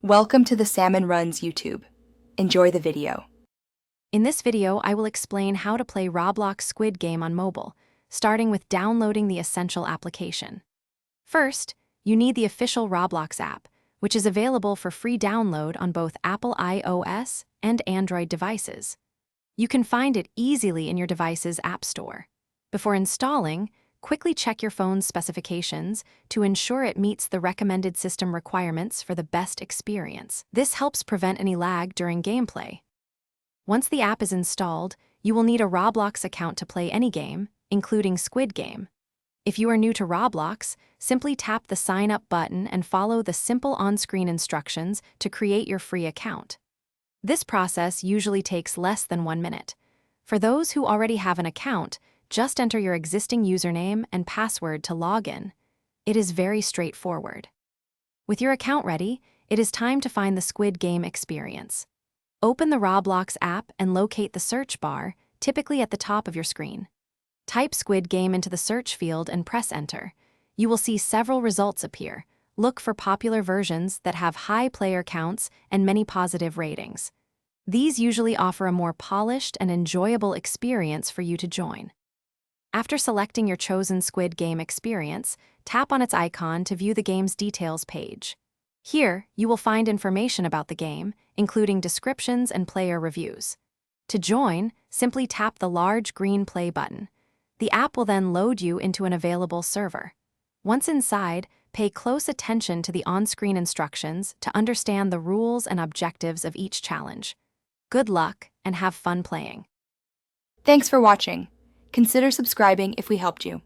Welcome to the Salmon Runs YouTube. Enjoy the video. In this video, I will explain how to play Roblox Squid Game on mobile, starting with downloading the essential application. First, you need the official Roblox app, which is available for free download on both Apple iOS and Android devices. You can find it easily in your device's App Store. Before installing, quickly check your phone's specifications to ensure it meets the recommended system requirements for the best experience. This helps prevent any lag during gameplay. Once the app is installed, you will need a Roblox account to play any game, including Squid Game. If you are new to Roblox, simply tap the Sign Up button and follow the simple on-screen instructions to create your free account. This process usually takes less than 1 minute. For those who already have an account, just enter your existing username and password to log in. It is very straightforward. With your account ready, it is time to find the Squid Game experience. Open the Roblox app and locate the search bar, typically at the top of your screen. Type Squid Game into the search field and press enter. You will see several results appear. Look for popular versions that have high player counts and many positive ratings. These usually offer a more polished and enjoyable experience for you to join. After selecting your chosen Squid Game experience, tap on its icon to view the game's details page. Here, you will find information about the game, including descriptions and player reviews. To join, simply tap the large green play button. The app will then load you into an available server. Once inside, pay close attention to the on-screen instructions to understand the rules and objectives of each challenge. Good luck and have fun playing. Thanks for watching. Consider subscribing if we helped you.